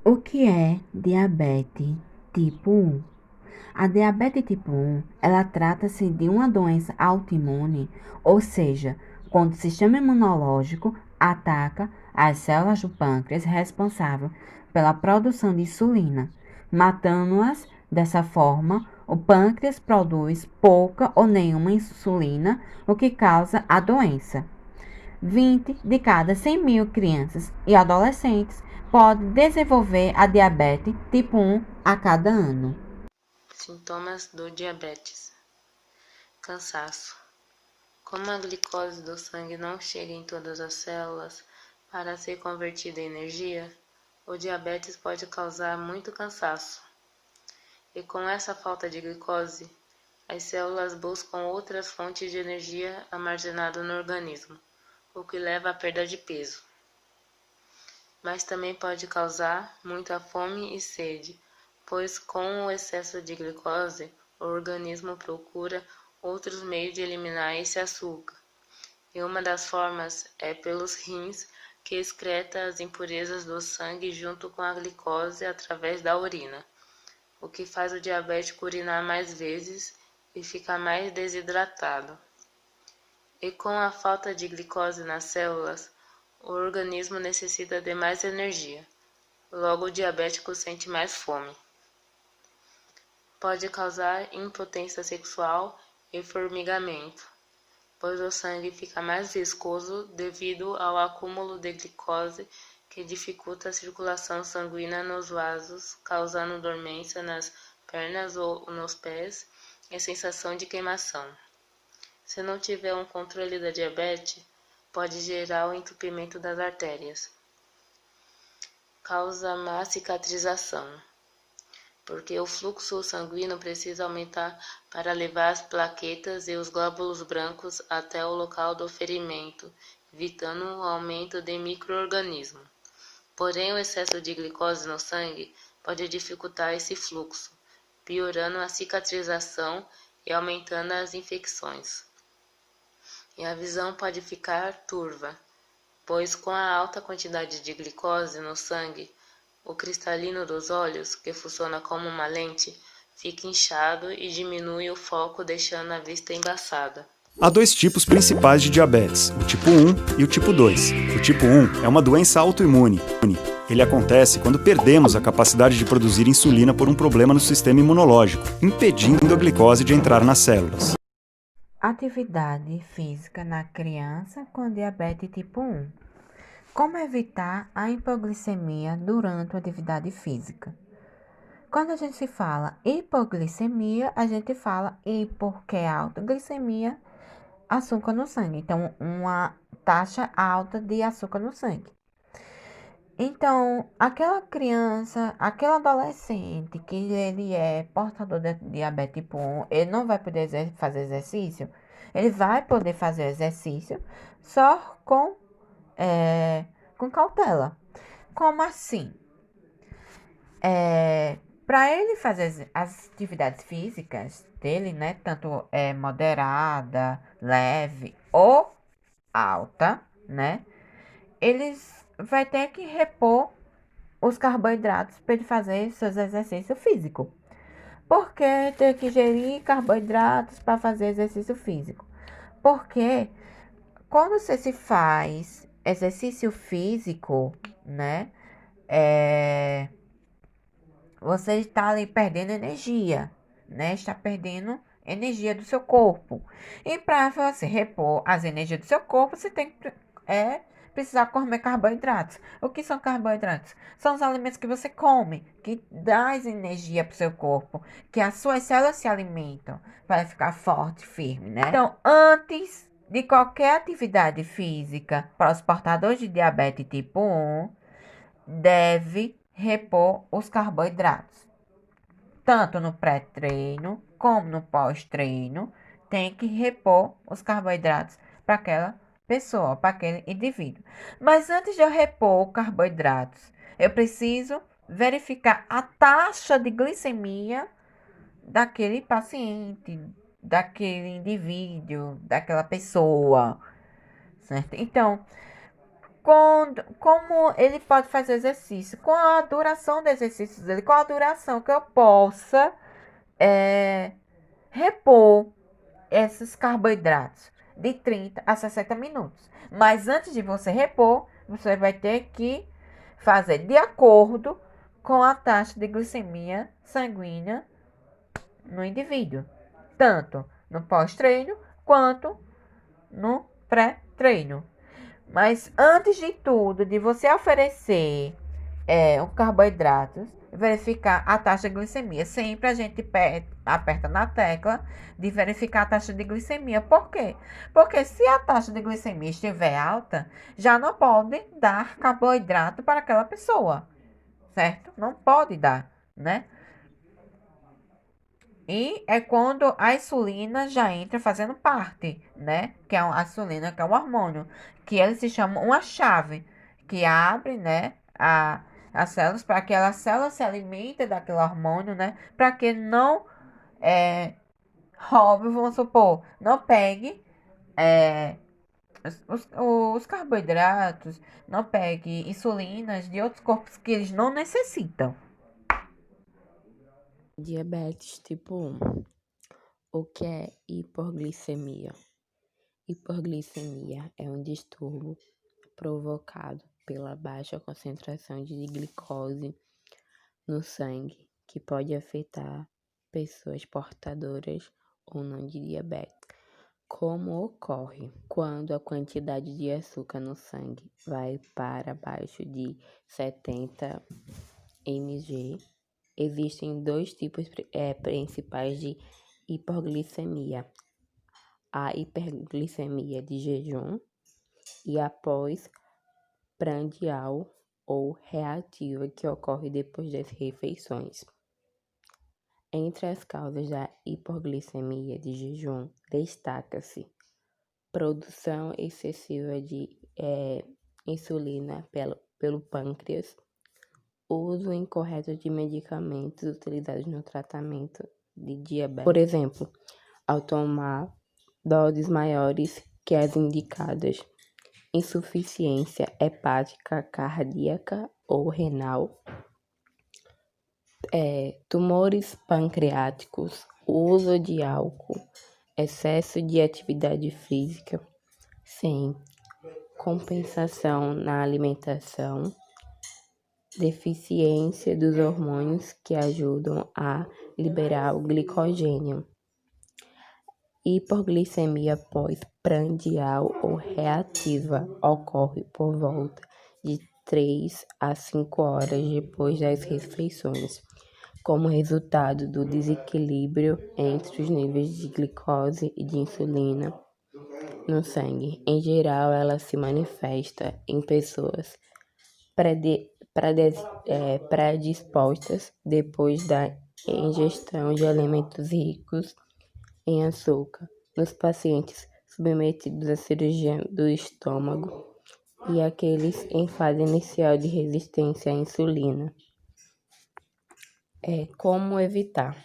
O que é diabetes tipo 1? A diabetes tipo 1, ela trata-se de uma doença autoimune, ou seja, quando o sistema imunológico ataca as células do pâncreas responsável pela produção de insulina, matando-as. Dessa forma, o pâncreas produz pouca ou nenhuma insulina, o que causa a doença. 20 de cada 100 mil crianças e adolescentes podem desenvolver a diabetes tipo 1 a cada ano. Sintomas do diabetes: cansaço. Como a glicose do sangue não chega em todas as células para ser convertida em energia, o diabetes pode causar muito cansaço. E com essa falta de glicose, as células buscam outras fontes de energia armazenadas no organismo, o que leva à perda de peso. Mas também pode causar muita fome e sede, pois com o excesso de glicose, o organismo procura outros meios de eliminar esse açúcar. E uma das formas é pelos rins, que excreta as impurezas do sangue junto com a glicose através da urina, o que faz o diabético urinar mais vezes e ficar mais desidratado. E com a falta de glicose nas células, o organismo necessita de mais energia. Logo, o diabético sente mais fome. Pode causar impotência sexual e formigamento, pois o sangue fica mais viscoso devido ao acúmulo de glicose que dificulta a circulação sanguínea nos vasos, causando dormência nas pernas ou nos pés e sensação de queimação. Se não tiver um controle da diabetes, pode gerar o entupimento das artérias. Causa má cicatrização, porque o fluxo sanguíneo precisa aumentar para levar as plaquetas e os glóbulos brancos até o local do ferimento, evitando o aumento de micro-organismos. Porém, o excesso de glicose no sangue pode dificultar esse fluxo, piorando a cicatrização e aumentando as infecções. E a visão pode ficar turva, pois com a alta quantidade de glicose no sangue, o cristalino dos olhos, que funciona como uma lente, fica inchado e diminui o foco, deixando a vista embaçada. Há dois tipos principais de diabetes, o tipo 1 e o tipo 2. O tipo 1 é uma doença autoimune. Ele acontece quando perdemos a capacidade de produzir insulina por um problema no sistema imunológico, impedindo a glicose de entrar nas células. Atividade física na criança com diabetes tipo 1. Como evitar a hipoglicemia durante a atividade física? Quando a gente se fala hipoglicemia, a gente fala hipo, que é alta glicemia, açúcar no sangue. Então, uma taxa alta de açúcar no sangue. Então, aquela criança, aquele adolescente que ele é portador de diabetes tipo 1, ele não vai poder fazer exercício? Ele vai poder fazer exercício só com cautela. Como assim? Para ele fazer as atividades físicas dele, né, tanto moderada, leve ou alta, né, eles vai ter que repor os carboidratos para ele fazer seus exercícios físicos. Por que ter que ingerir carboidratos para fazer exercício físico? Porque quando você se faz exercício físico, né, você está ali perdendo energia, né? Está perdendo energia do seu corpo. E para você repor as energias do seu corpo, você tem que precisar comer carboidratos. O que são carboidratos? São os alimentos que você come, que dão energia para o seu corpo, que as suas células se alimentam para ficar forte, firme, né? Então, antes de qualquer atividade física para os portadores de diabetes tipo 1, deve repor os carboidratos. Tanto no pré-treino como no pós-treino, tem que repor os carboidratos para aquela pessoa, para aquele indivíduo. Mas antes de eu repor carboidratos, eu preciso verificar a taxa de glicemia daquele paciente, daquele indivíduo, daquela pessoa, certo? Então, Como ele pode fazer exercício? Com a duração do exercício dele, com a duração que eu possa repor esses carboidratos de 30 a 60 minutos. Mas antes de você repor, você vai ter que fazer de acordo com a taxa de glicemia sanguínea no indivíduo, tanto no pós-treino quanto no pré-treino. Mas antes de tudo, de você oferecer um carboidratos, verificar a taxa de glicemia. Sempre a gente aperta na tecla de verificar a taxa de glicemia. Por quê? Porque se a taxa de glicemia estiver alta, já não pode dar carboidrato para aquela pessoa, certo? Não pode dar, né? E é quando a insulina já entra fazendo parte, né? Que é a insulina, que é um hormônio, que ele se chama uma chave, que abre, né, as células, para que a célula se alimente daquele hormônio, né? Para que não roube, vamos supor, não pegue os carboidratos, não pegue insulinas de outros corpos que eles não necessitam. Diabetes tipo 1. O que é hipoglicemia? Hipoglicemia é um distúrbio provocado pela baixa concentração de glicose no sangue, que pode afetar pessoas portadoras ou não de diabetes. Como ocorre? Quando a quantidade de açúcar no sangue vai para abaixo de 70 mg, existem dois tipos principais de hipoglicemia: a hiperglicemia de jejum e a pós-prandial ou reativa, que ocorre depois das refeições. Entre as causas da hipoglicemia de jejum, destaca-se produção excessiva de insulina pelo pâncreas, uso incorreto de medicamentos utilizados no tratamento de diabetes. Por exemplo, ao tomar doses maiores que as indicadas, insuficiência hepática, cardíaca ou renal, tumores pancreáticos, uso de álcool, excesso de atividade física, sem compensação na alimentação, deficiência dos hormônios que ajudam a liberar o glicogênio. Hipoglicemia pós-prandial ou reativa ocorre por volta de 3 a 5 horas depois das refeições, como resultado do desequilíbrio entre os níveis de glicose e de insulina no sangue. Em geral, ela se manifesta em pessoas predispostas depois da ingestão de alimentos ricos em açúcar, nos pacientes submetidos à cirurgia do estômago e aqueles em fase inicial de resistência à insulina. Como evitar?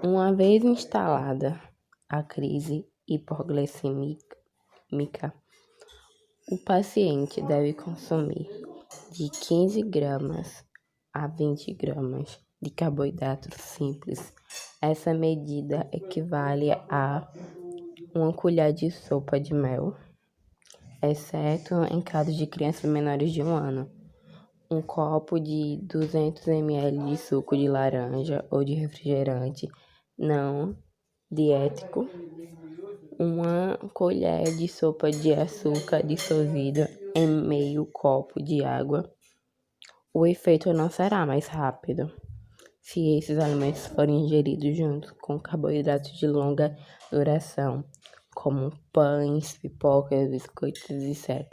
Uma vez instalada a crise hipoglicêmica, o paciente deve consumir de 15 gramas a 20 gramas de carboidratos simples. Essa medida equivale a 1 colher de sopa de mel, exceto em casos de crianças menores de 1 ano. Um copo de 200 ml de suco de laranja ou de refrigerante não diético, 1 colher de sopa de açúcar dissolvido em meio copo de água. O efeito não será mais rápido se esses alimentos forem ingeridos junto com carboidratos de longa duração, como pães, pipocas, biscoitos, etc.